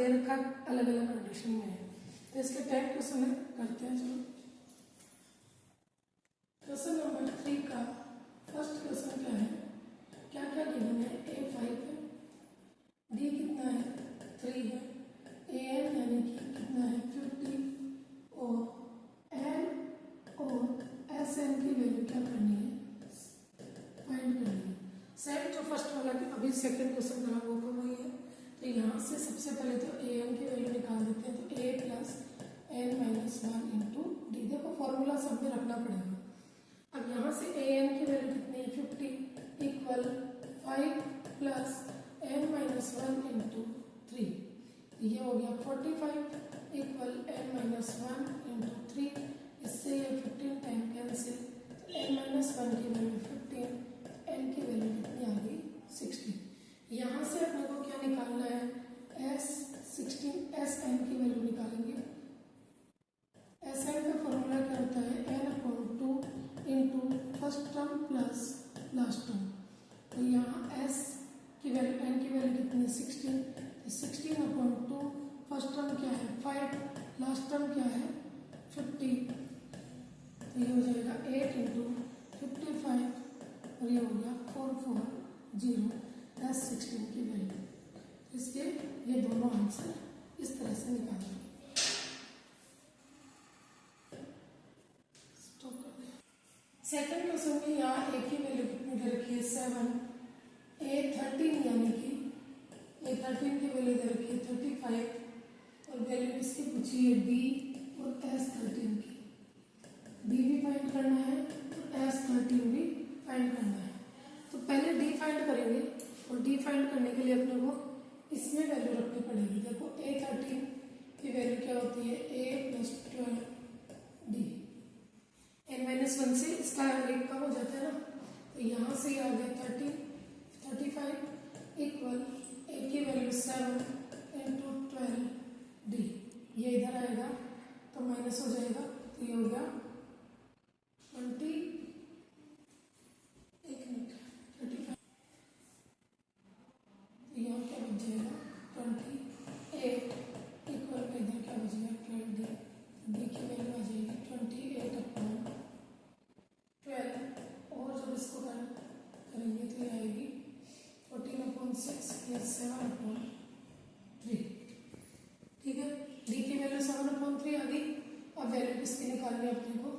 दे रखा अलग अलग कंडीशन में है। तो इसके 10 क्वेश्चन है, करते हैं। चलो क्वेश्चन नंबर 3 का फर्स्ट क्वेश्चन क्या है, क्या क्या गिवन है। A 5 है, D कितना है 3 है, AN यानी कि कितना है 50 और N और SN की वैल्यू क्या करनी है, फाइंड करनी है। सेम जो फर्स्ट वाला अभी सेकंड क्वेश्चन करा वो का वही है। तो यहाँ से सबसे पहले तो AN की वैल्यू निकाल देते हैं। तो A plus N minus 1 into D, देखो फॉर्मूला सब में रखना पड़ेगा। अब यहाँ से AN की वैल्यू कितनी है 50 equal 5 plus N minus 1 into 3, ये हो गया 45 इक्वल N माइनस 1 इंटू 3, इससे ये 15 टाइम कैंसिल। N माइनस 1 की वैल्यू 15, N की वैल्यू कितनी आ गई 60। यहाँ से अपने को क्या निकालना है SN की वैल्यू निकालेंगे। SN का फॉर्मूला क्या होता है N/2 into first term plus last term. तो यहाँ S की वैल्यू N की वैल्यू कितनी है 16, तो 16/2 फर्स्ट टर्म क्या है 5, लास्ट टर्म क्या है 50, तो ये हो जाएगा 8 इंटू 55 और ये हो गया 440 16 की वैल्यू। इसके ये दोनों आंसर इस तरह से निकालेंगे। सेकंड क्वेश्चन में यहाँ A की वैल्यू कितनी दे रखी है 7, A13 यानी कि A13 की वैल्यू दे रखी है 35 और वैल्यू किसकी पूछी है D और S13 की। D भी फाइंड करना है और S13 भी फाइंड करना है। तो पहले D फाइंड करेंगे और D फाइंड करने के लिए अपने को इसमें वैल्यू रखनी पड़ेगी। देखो A13 की वैल्यू क्या होती है A प्लस 12 D, N-1 से इसका रेट कम हो जाता है ना, तो यहाँ से आ गया 35 इक्वल A की वैल्यू 7 इंटू 12 D, ये इधर आएगा तो माइनस हो जाएगा, तो ये हो गया 20, एक मिनट 35, तो यहाँ क्या बच जाएगा 28 इक्वल इधर क्या बच गया 12D, D की वैल्यू आ जाएगी 28/12 और जब इसको करेंगे तो ये आएगी 14/6 प्लस 7/3। ठीक है, D की वैल्यू 7/3 आ गई। अब वैल्यू किसकी निकालनी है अपने को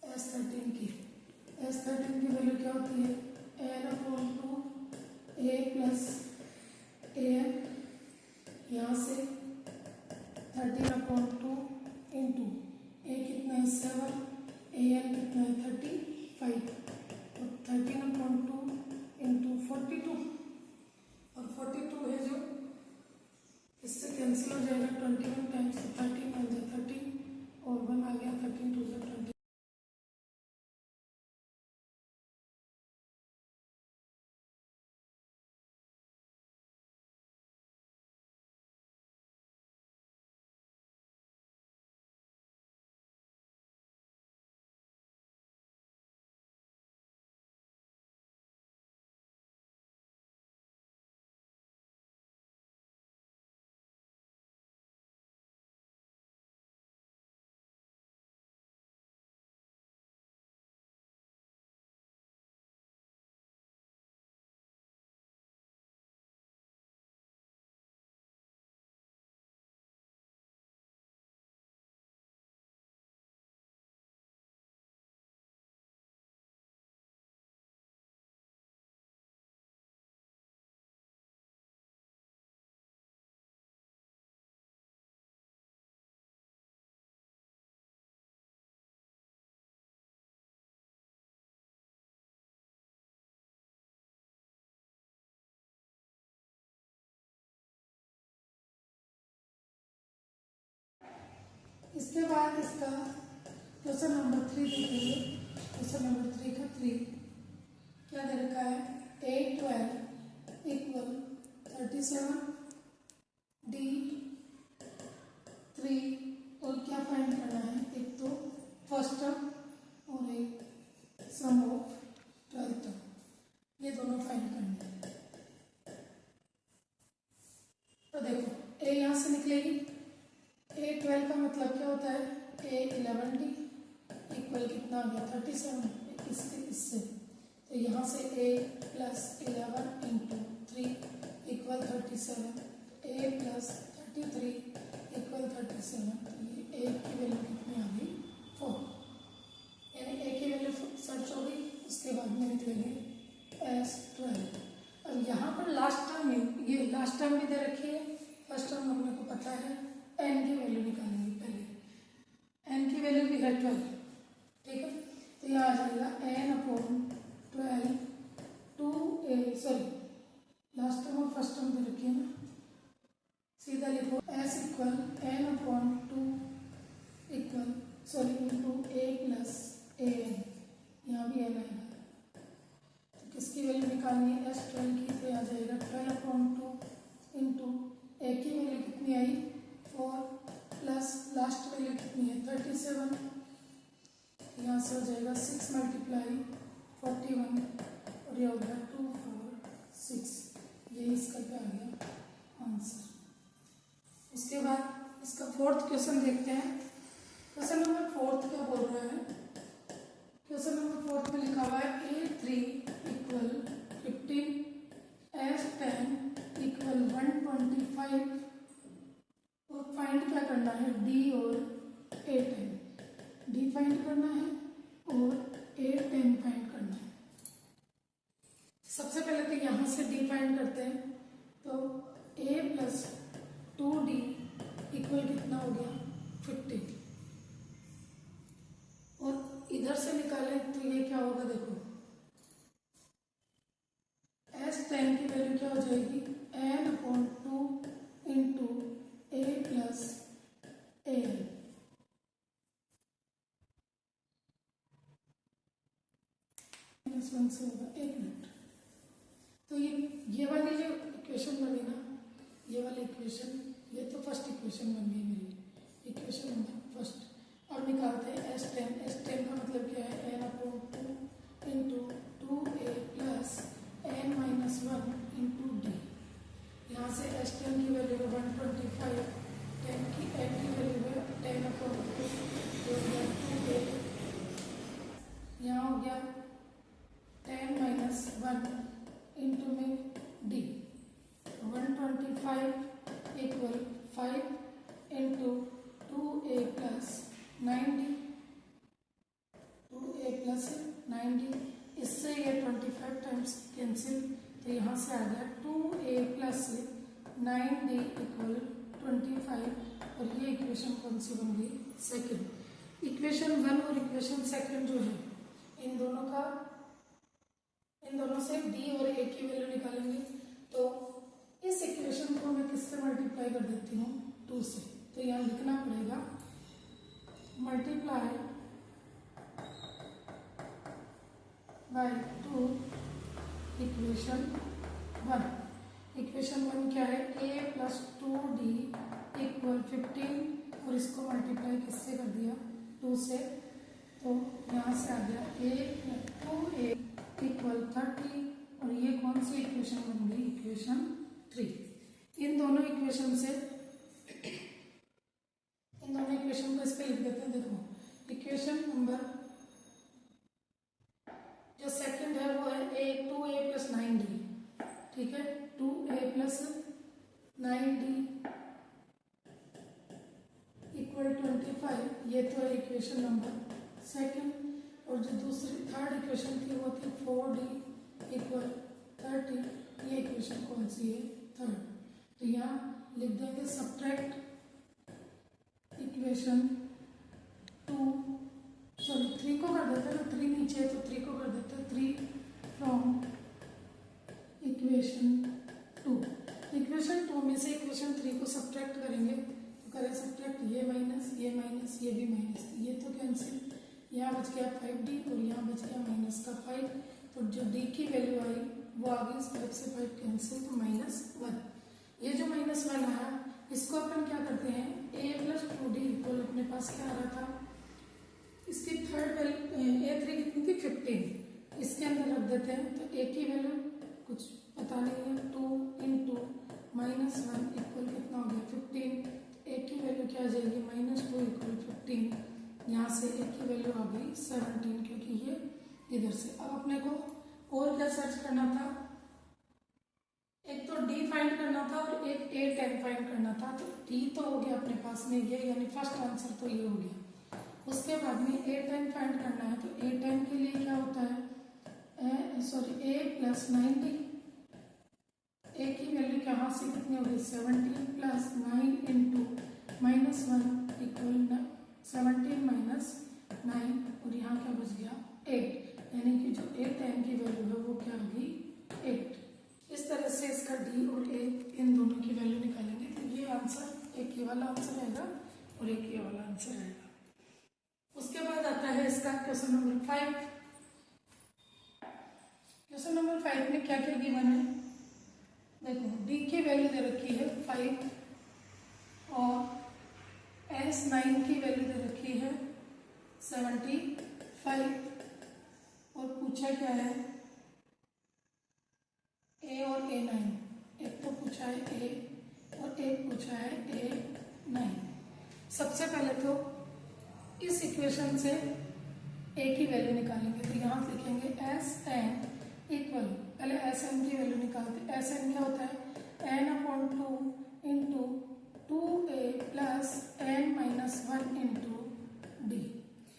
S13 की। S13 की वैल्यू क्या होती है N/2 A प्लस AN, यहाँ से 13/2 इंटू A कितना है 7, AN कितना है 35 और 13/2 इंटू 42 और 42 है जो इससे कैंसिल हो जाएगा 21 टाइम्स, 13 1 जा 13 और 1 आ गया 13 2 जा 20। इसके बाद इसका क्वेश्चन नंबर 3 देखेंगे। क्वेश्चन नंबर 3 का 3 क्या दे रखा है A12 इक्वल 37 D3 और क्या फाइंड करना है, एक तो फर्स्ट टर्म और एक सम ऑफ 12th टर्म, ये दोनों फाइंड करने हैं। तो देखो ए यहाँ से निकलेगी, ए 12 का मतलब क्या होता है, ए 11D इक्वल कितना आ गया 37 इससे, तो यहाँ से ए प्लस 11 इंटू 3 इक्वल 37, ए प्लस 33 इक्वल 37, तो ये ए की वैल्यू कितनी आ गई 4, यानी ए की वैल्यू सर्च हो गई। उसके बाद में निकलेंगे S12। अब यहाँ पर लास्ट टर्म में, ये लास्ट टर्म भी दे रखी है, फर्स्ट टर्म हम लोग को पता है, n की वैल्यू निकालेंगे पहले, n की वैल्यू भी है 12, ठीक है। तो यहाँ आ जाएगा n/12 2a, sorry last term और फर्स्ट टर्म दे रखी है ना, सीधा लिखो s equal n/2 equal sorry into a plus an, यहाँ भी n आएगा। तो किसकी वैल्यू निकालनी है S12 की, तो आ जाएगा 12/2 इंटू a की वैल्यू कितनी आई 4 प्लस लास्ट वैल्यू कितनी है 37, यहाँ से हो जाएगा 6 मल्टीप्लाई 41 और ये हो गया 2 4 6, ये इसका क्या आ गया आंसर। उसके बाद इसका फोर्थ क्वेश्चन देखते हैं। क्वेश्चन नंबर 4 क्या बोल रहा है, क्वेश्चन नंबर 4 में लिखा हुआ है A3 इक्वल 15 S10 इक्वल 125 और फाइंड क्या करना है D और A10, D फाइंड करना है और A10 फाइंड करना है। सबसे पहले तो यहाँ से D फाइंड करते हैं, तो A प्लस 2D इक्वल कितना हो गया 50, और इधर से निकालें तो ये क्या होगा, देखो S10 की वैल्यू क्या हो जाएगी n/2 into a plus a, -1 से होगा 1 मिनट। तो ये वाली जो इक्वेशन बनी ना, ये वाली इक्वेशन, ये तो फर्स्ट इक्वेशन बन गई मेरी, इक्वेशन नंबर फर्स्ट। अब निकालते हैं S10 का मतलब क्या है n/2 into 2a plus n-1 into d। यहाँ से S10 की वैल्यू है 125, n की वैल्यू है 10/2, यहाँ हो गया 10-1 इंटू में d, 125 equal 5 into 2a plus 90, 2a plus 90, इससे ये 25 टाइम्स कैंसिल, तो यहाँ से आ गया 2a प्लस 9d इक्वल 25, और ये इक्वेशन कौन सी बन गई सेकंड। इक्वेशन 1 और इक्वेशन सेकंड जो है, इन दोनों से d और a की वैल्यू निकालेंगे, तो इस इक्वेशन को मैं किससे मल्टीप्लाई कर देती हूँ 2 से, तो यहाँ लिखना पड़ेगा मल्टीप्लाई बाय 2 इक्वेशन 1। इक्वेशन 1 क्या है a प्लस 2d इक्वल 15, और इसको मल्टीप्लाई किससे कर दिया 2 से, तो यहाँ से आ गया a प्लस 2a इक्वल 30, और ये कौन सी इक्वेशन बन गई इक्वेशन 3। इन दोनों इक्वेशन को इस पे लिख देते हैं। देखो इक्वेशन नंबर जो सेकंड है वो है 2a प्लस 9d, ठीक है, 2a प्लस 9d इक्वल 25, ये तो है इक्वेशन नंबर सेकंड। और जो दूसरी थर्ड इक्वेशन थी वो थी 4d इक्वल 30, ये इक्वेशन कौन सी है थर्ड। तो यहाँ लिख देंगे सब्ट्रैक्ट इक्वेशन 3 को कर देते हैं, 3 नीचे है तो 3 को कर देते हैं 3 फ्रॉम इक्वेशन 2। इक्वेशन 2 में से इक्वेशन 3 को सब्ट्रैक्ट करेंगे, तो करें सब्ट्रैक्ट, ये माइनस ये माइनस ये भी माइनस, ये तो कैंसिल, यहाँ बच गया 5d और यहाँ बच गया माइनस का 5, तो जो d की वैल्यू आई वो आ गई 5 से 5 कैंसिल, तो -1। ये जो -1 आया इसको अपन क्या करते हैं a प्लस 2d इक्वल, अपने पास क्या आ रहा था, इसकी थर्ड वैल्यू a3 कितनी थी 15, इसके अंदर रख देते हैं, तो a की वैल्यू कुछ पता नहीं है 2 इंटू -1 इक्वल कितना हो गया 15। एक की वैल्यू क्या आ जाएगी -2 इक्वल 15। यहाँ से एक की वैल्यू आ गई 17 क्योंकि ये इधर से। अब अपने को और क्या सर्च करना था, एक तो डी फाइंड करना था और एक ए 10 फाइंड करना था। तो डी तो हो गया अपने पास में ये, यानी फर्स्ट आंसर तो ये हो गया। उसके बाद में ए 10 फाइंड करना है, तो ए 10 के लिए क्या होता है ए प्लस 90। ए की वैल्यू यहाँ से कितनी होगी 17 प्लस 9 इंटू -1 इक्वल 17 माइनस 9 और यहाँ क्या बच गया 8, यानी कि जो ए 10 की वैल्यू है वो क्या होगी 8। इस तरह से इसका डी और ए इन दोनों की वैल्यू निकालेंगे। तो ये आंसर एक ये वाला आंसर आएगा और एक ये वाला आंसर आएगा। उसके बाद आता है इसका क्वेश्चन नंबर 5। क्वेश्चन नंबर 5 में क्या क्या गिवन है देखो, डी की वैल्यू दे रखी है 5 और S9 की वैल्यू दे रखी है 75 और पूछा क्या है ए और A9। एक तो पूछा है ए और एक पूछा है A9। सबसे पहले तो इस इक्वेशन से ए की वैल्यू निकालेंगे। तो यहाँ लिखेंगे Sn इक्वल, पहले Sn की वैल्यू निकालते। Sn क्या होता है n/2 into 2a plus n-1 into D.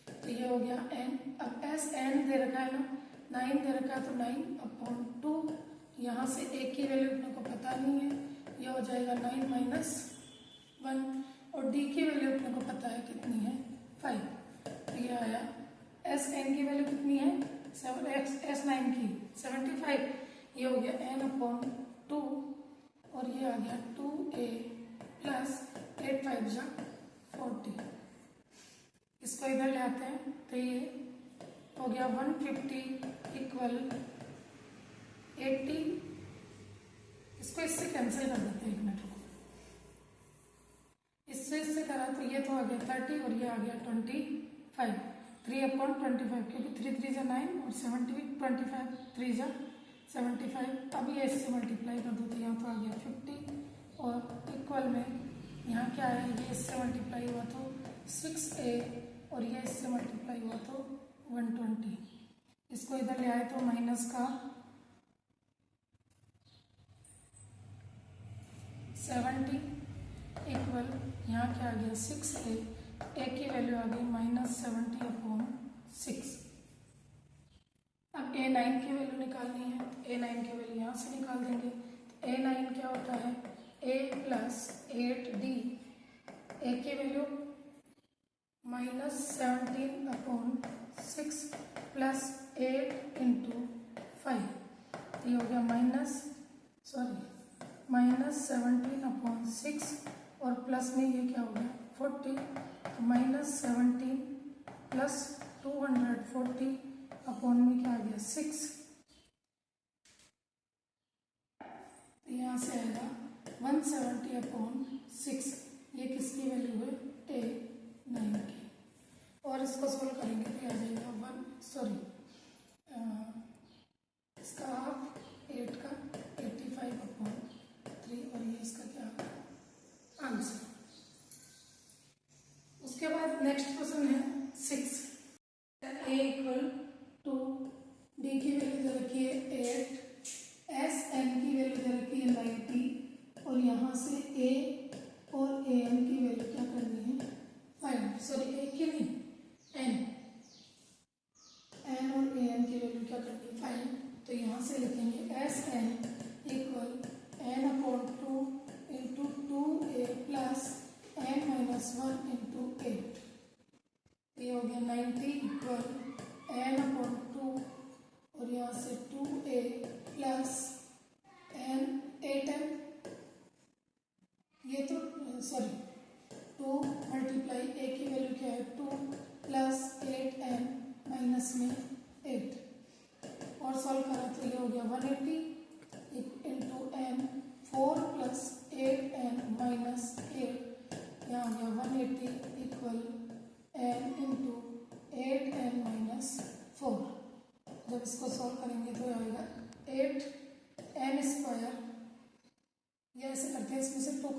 तो ये हो गया n। अब Sn दे रखा है ना 9 दे रखा है, तो 9/2 यहाँ से एक की वैल्यू अपने को पता नहीं है, यह हो जाएगा 9-1 और डी की वैल्यू अपने को पता है कितनी है 5। तो ये आया Sn की वैल्यू कितनी है S9 की 75, ये हो गया n/2 और ये आ गया 2a प्लस 8×5 = 40। इसको इधर ले आते हैं तो ये हो गया 150 इक्वल 80। इसको इससे कैंसिल कर देते हैं, एक मिनट को, इससे करा तो ये तो आ गया 30 और ये आ गया 25, 3/25 क्योंकि 3 3 = 9 और 25 3 = 75। अब ये इससे मल्टीप्लाई कर दो तो यहाँ तो आ गया 50 और इक्वल में यहाँ क्या है, ये इससे मल्टीप्लाई हुआ तो 6a और ये इससे मल्टीप्लाई हुआ तो 120। इसको इधर ले आए तो माइनस का 70 इक्वल यहाँ क्या आ गया 6a, a की वैल्यू आ गई -70/6। अब A9 की वैल्यू निकालनी है, A9 की वैल्यू यहाँ से निकाल देंगे। तो A9 क्या होता है a प्लस 8d, a की वैल्यू -17/6 प्लस 8 इंटू 5। ये हो गया -17/6 और प्लस में ये क्या हो गया 40, तो -17 प्लस 240 अपॉन में क्या आ गया 6। तो यहाँ से आएगा 170/6। ये किसकी वैल्यू है A9 की। और इसको सोल्व करेंगे तो आ जाएगा इसका 8 का 85/3 और ये इसका क्या आंसर। उसके बाद नेक्स्ट क्वेश्चन है 6। a इक्वल टू डी की वैल्यू दे रखी है 8, Sn की वैल्यू दे रखी है 90 और यहाँ से a और an की वैल्यू क्या करनी है 5, a की नहीं n और an की वैल्यू क्या करनी है 5। तो यहाँ से लिखेंगे Sn equal n/2 into 2a plus n-1 into 8। ये हो गया 90 इक्वल n/2 और यहाँ से 2a प्लस n 8n, ये तो 2 मल्टीप्लाई a की वैल्यू क्या है 2 प्लस 8n माइनस में 8 और सॉल्व करा तो ये हो गया 180 into n 4 plus 8n minus 8, यहाँ हो गया 180 equal n into 8n minus 4। जब इसको सॉल्व करेंगे तो आएगा 8n², या ऐसे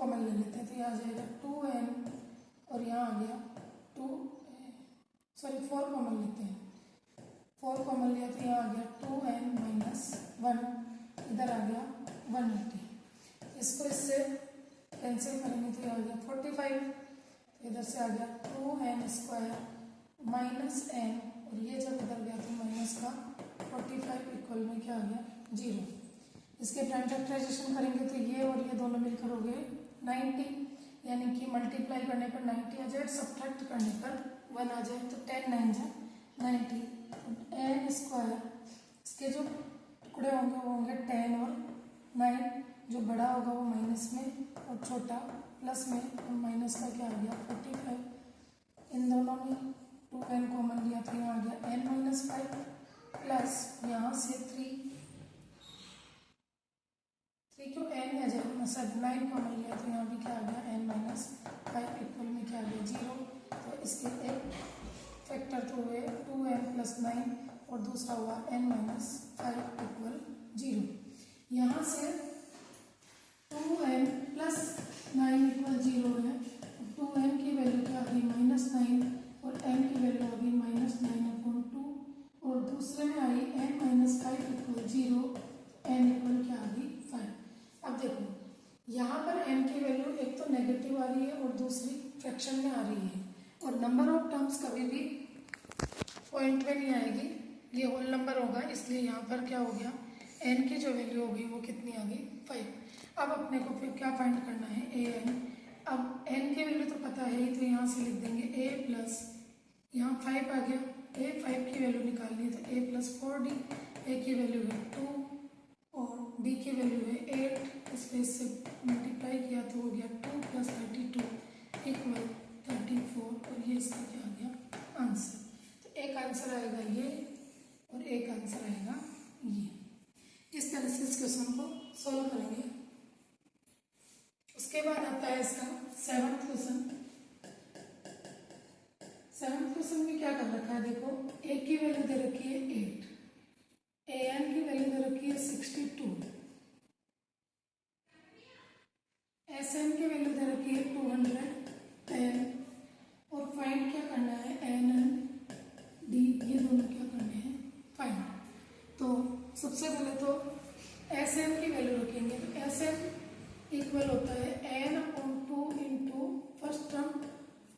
कॉमन ले लेते हैं तो यहाँ आ जाएगा 2n और यहाँ आ गया 4 कॉमन लेते हैं, 4 कॉमन लिया तो यहाँ आ गया 2n माइनस 1, इधर आ गया 180। इसको इससे कैंसिल करेंगे तो ये आ गया 45, इधर से आ गया 2n स्क्वायर माइनस n और ये जब इधर गया तो माइनस का 45 इक्वल में क्या आ गया 0। इसके प्राइम फैक्टराइजेशन करेंगे तो ये और ये दोनों मिलकर हो गए 90, यानी कि मल्टीप्लाई करने पर 90 आ जाए, सब्ट्रैक्ट करने पर 1 आ जाए तो 10 9 जाए 90 n स्क्वायर। इसके जो टुकड़े होंगे वो होंगे 10 और 9, जो बड़ा होगा वो माइनस में और छोटा प्लस में, और माइनस का क्या आ गया 45। इन दोनों में 2n कॉमन लिया तो यहाँ आ गया n माइनस 5 प्लस यहाँ से 3 क्यों n आ जाएगा सब 9 कॉमन लिया तो यहाँ भी क्या आ गया n माइनस 5 इक्वल में क्या आ गया 0। तो इसके एक फैक्टर तो हुए 2n प्लस 9 और दूसरा हुआ n माइनस 5 इक्वल 0। यहाँ से 2n प्लस 9 इक्वल 0 है, 2n की वैल्यू क्या आ गई -9 और n की वैल्यू आ गई -9/2 और दूसरे में आई n minus 5 equal 0, n equal क्या आ गई 5। अब देखो यहाँ पर n की वैल्यू एक तो नेगेटिव आ रही है और दूसरी फ्रैक्शन में आ रही है, और नंबर ऑफ टर्म्स कभी भी पॉइंट में नहीं आएगी, ये होल नंबर होगा, इसलिए यहाँ पर क्या हो गया n की जो वैल्यू होगी वो कितनी आ गई 5। अब अपने को फिर क्या फाइंड करना है an। अब n की वैल्यू तो पता है ही, तो यहाँ से लिख देंगे a प्लस यहाँ 5 आ गया, a 5 की वैल्यू निकालनी है तो a प्लस 4d, a की वैल्यू है 2 और d की वैल्यू है 8, इसमें इससे मल्टीप्लाई किया तो हो गया 2 प्लस 32 इक्वल 34 और ये इसका क्या आ गया आंसर। तो एक आंसर आएगा ये और एक आंसर आएगा ये। इस तरह से इस क्वेश्चन को सॉल्व करेंगे। उसके बाद आता है इसका 7th क्वेश्चन। 7th क्वेश्चन में क्या कर रखा है देखो, a की वैल्यू दे रखी है 8, an की वैल्यू दे रखी है 62, sn की वैल्यू दे रखी है 210 और फाइंड क्या करना है n and d, ये दोनों क्या करने हैं फाइंड। तो सबसे पहले तो sn की वैल्यू रखेंगे, तो sn इक्वल होता है n/2 into first term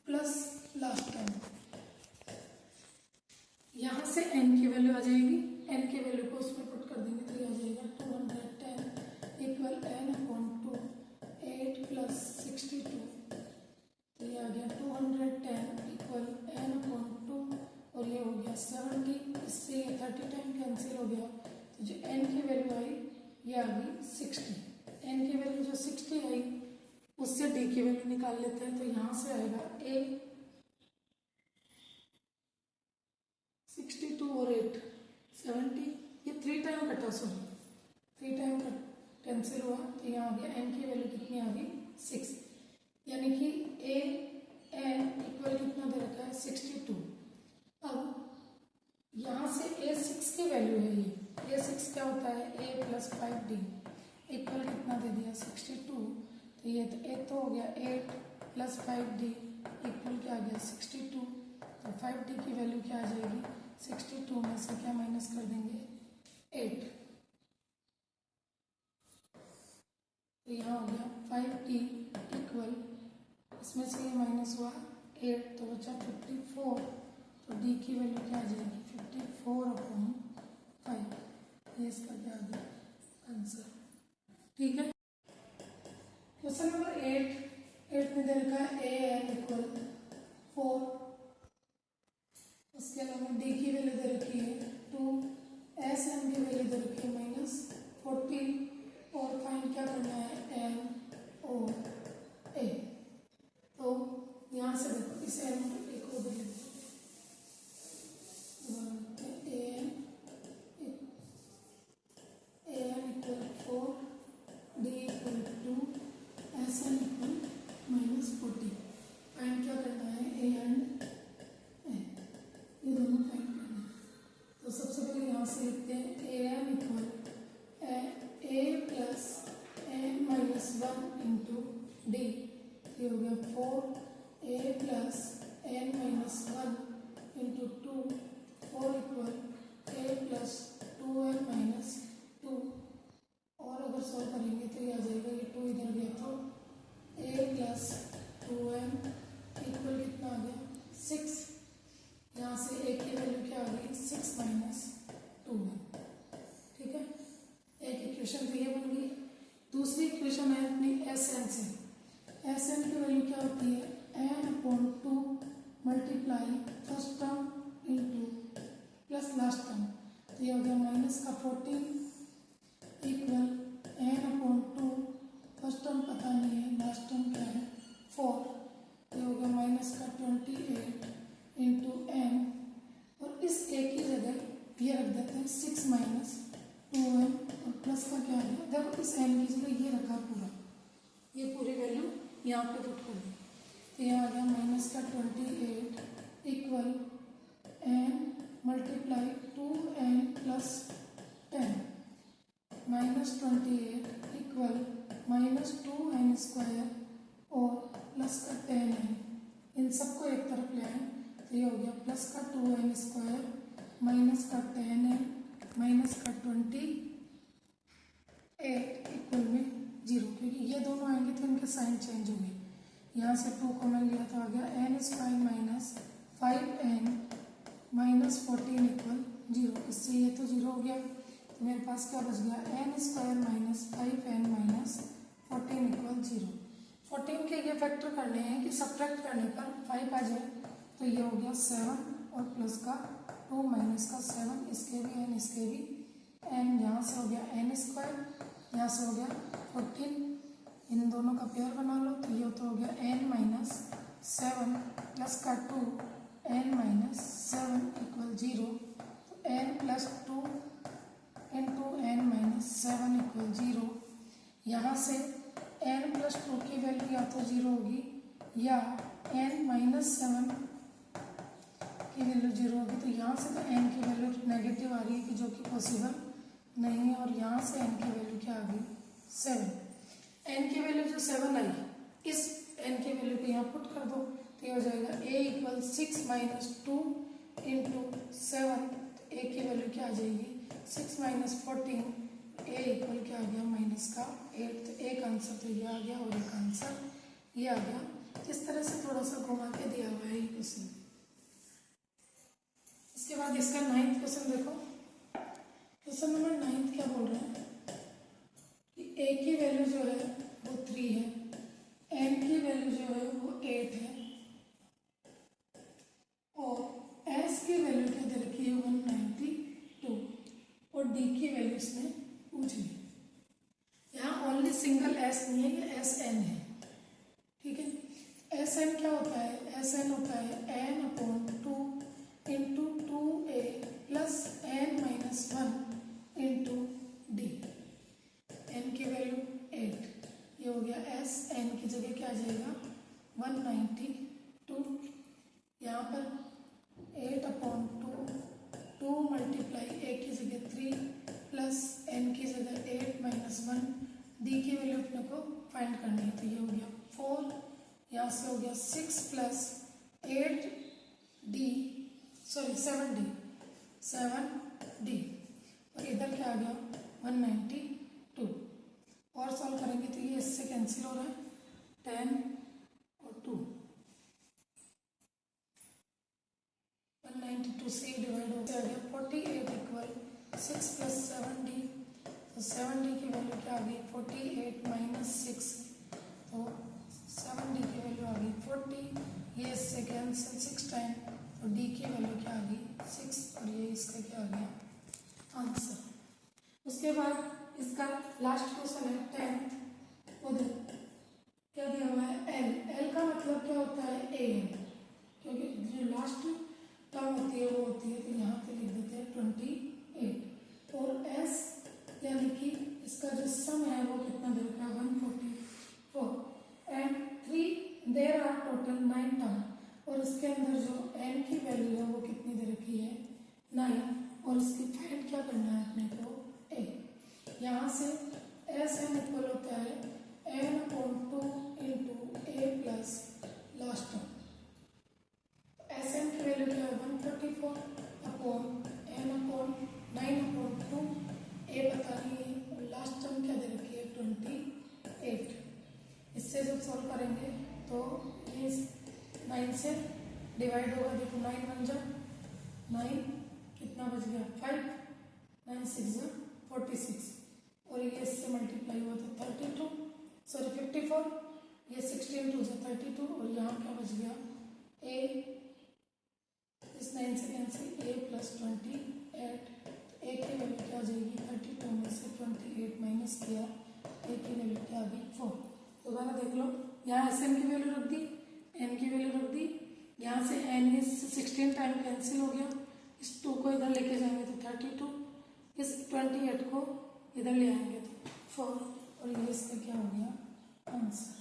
plus last term. यहाँ से n की वैल्यू आ जाएगी, n की वैल्यू को उसमें पुट कर देंगे तो ये आ जाएगा 210 इक्वल n/2 8 प्लस 62, तो ये आ गया 210 इक्वल n/2 और ये हो गया 70, इससे ये 30 टाइम कैंसिल हो गया, तो जो n की वैल्यू आई ये आ गई 60। n की वैल्यू जो 60 आई उससे d की वैल्यू निकाल लेते हैं, तो यहाँ से आएगा a 62 और 8 70, ये 3 टाइम कटा, सॉरी 3 टाइम कैंसिल हुआ, तो यहाँ आ गया n की वैल्यू कितनी आ गई 6, यानी कि a n इक्वल कितना दे रखा है 62। अब यहाँ से a6 की वैल्यू है, ये a6 क्या होता है a प्लस 5d इक्वल कितना दे दिया 62, तो ये तो a तो हो गया 8 प्लस 5d इक्वल क्या आ गया 62, तो 5d की वैल्यू क्या आ जाएगी 62 में से क्या माइनस कर देंगे 8, तो यहाँ हो गया 5d इक्वल, इसमें से ये माइनस हुआ 8 तो बचा 54, तो d की वैल्यू क्या आ जाएगी 54/5, ये इसका क्या आ गया आंसर। ठीक है, क्वेश्चन नंबर 8 में दे रखा है an इक्वल 4, उसके अलावा d की वैल्यू दे रखी है 2, sn की वैल्यू दे रखी है -40 और फाइंड क्या करना है n और a। तो यहाँ से देखो इस n को एक को दे लेते हैं, an equal 4, d equal 2, sn equal -40। Find क्या करना है a एंड a, ये दोनों फाइंड करना है। तो सबसे पहले यहाँ से लिखते हैं an equal a plus n -1 into d plus 2n equal कितना आ गया 6। यहाँ से a की वैल्यू क्या आ गई 6 माइनस 2n। ठीक है, एक इक्वेशन तो ये बन गई। दूसरी इक्वेशन है अपनी Sn से। Sn की वैल्यू क्या होती है n/2 multiply first term into plus last term, तो ये हो गया माइनस का 14 इक्वल n/2 फर्स्ट टर्म पता नहीं है, लास्ट टर्म क्या है 4, तो ये हो गया माइनस का 28 इंटू n, और इस a की जगह ये रख देते हैं 6 माइनस 2n और प्लस का क्या है, देखो इस n की जगह ये रखा पूरा, ये पूरी वैल्यू यहाँ पे पुट कर दी, तो यहाँ आ गया माइनस का 28 equal n multiply 2n plus 10 minus 28 equal minus 2n square और प्लस का 10n, इन सबको एक तरफ ले आए तो ये हो गया प्लस का 2n स्क्वायर माइनस का 10n माइनस का 28 इक्वल में 0, क्योंकि ये दोनों आएंगे तो इनके साइन चेंज होंगे। यहाँ से 2 कॉमन लिया तो आ गया n square minus 5n minus 14 equal 0, इससे ये तो 0 हो गया, तो मेरे पास क्या बच गया n square minus 5n minus 14 equal 0। 14 के ये फैक्टर करने हैं कि सब्ट्रैक्ट करने पर 5 आ जाए, तो ये हो गया 7 और प्लस का 2 माइनस का 7, इसके भी n इसके भी n, यहाँ से हो गया n स्क्वायर, यहाँ से हो गया 14, इन दोनों का पेयर बना लो तो ये तो हो गया n माइनस 7 प्लस का 2 n माइनस 7 इक्वल 0, तो n plus 2 into n minus 7 equal 0। यहाँ से n प्लस 2 की वैल्यू या तो 0 होगी या n माइनस 7 की वैल्यू 0 होगी, तो यहाँ से तो n की वैल्यू नेगेटिव आ रही है कि जो कि पॉसिबल नहीं है, और यहाँ से n की वैल्यू क्या आ गई 7। n की वैल्यू जो 7 आई, इस n की वैल्यू को यहाँ पुट कर दो तो ये हो जाएगा a इक्वल 6 माइनस 2 इंटू 7, तो a की वैल्यू क्या आ जाएगी 6 माइनस 14, a इक्वल क्या आ गया माइनस का 8, तो एक आंसर तो ये आ गया और एक आंसर ये आ गया। इस तरह से थोड़ा सा घुमा के दिया हुआ है ये क्वेश्चन। इसके बाद इसका 9th क्वेश्चन देखो। क्वेश्चन नंबर 9 क्या बोल रहे हैं कि a की वैल्यू जो है वो 3 है, n की वैल्यू जो है वो 8 है और s की वैल्यू क्या दे रखी है 192 और d की वैल्यू इसने पूछ ली। यहाँ ओनली सिंगल s नहीं है, ये sn है। ठीक है, sn क्या होता है, sn होता है n/2 into 2a plus n minus 1 into d। n की वैल्यू 8, ये हो गया s, n की जगह क्या आ जाएगा 192, यहाँ पर 8/2 2 मल्टीप्लाई a की जगह 3 प्लस n की जगह 8 माइनस 1, d की वैल्यू अपने को फाइंड करनी है, तो ये हो गया 4, यहाँ से हो गया 6 प्लस 7d और इधर क्या आ गया 192, और सॉल्व करेंगे तो ये इससे कैंसिल हो रहा है 10 और 2, 192 से डिवाइड हो गया 48 इक्वल 6 प्लस 7d, तो 7d की वैल्यू क्या आ गई 48 माइनस 6, तो 7d की वैल्यू आ गई 40, ये इससे कैंसिल 6 टाइम, और d की वैल्यू क्या आ गई 6, और ये इसका क्या आ गया आंसर। उसके बाद इसका लास्ट क्वेश्चन है 10th, उधर क्या दिया हुआ है l का मतलब क्या होता है an, क्योंकि जो लास्ट टर्म होती है वो होती है, तो यहाँ पे लिख देते हैं 28, और s यानी कि इसका जो सम है वो कितना दे रखा है 144, and 3 there are total 9 term, और इसके अंदर जो n की वैल्यू है वो कितनी दे रखी है 9, और इसकी फाइंड क्या करना है अपने को a। यहाँ से sn इक्वल होता है n/2 into a plus last term, sn की वैल्यू क्या है 144 अपॉन n/9/2, a पता नहीं है, और लास्ट टर्म क्या दे रखी है 28, इस इससे जब सॉल्व करेंगे तो ये 9 से डिवाइड होगा। देखो 9 1 जा 9, कितना बच गया 5, 9 6 जा 46, और ये इससे मल्टीप्लाई हुआ तो 32 सॉरी 54, ये 16 2 जा 32, और यहाँ क्या बच गया a, इस 9 से कैंसिल, a प्लस 28, a की वैल्यू क्या आ जाएगी 32 में से 28 माइनस किया, a की वैल्यू क्या आ गई 4। दोबारा देख लो, यहाँ एस एन की वैल्यू रख दी, एन की वैल्यू रख दी, यहाँ से एन इस 16 टाइम कैंसिल हो गया, इस 2 को इधर लेके जाएंगे तो 32, इस 28 को इधर ले आएंगे तो 4, और ये इसका क्या हो गया आंसर।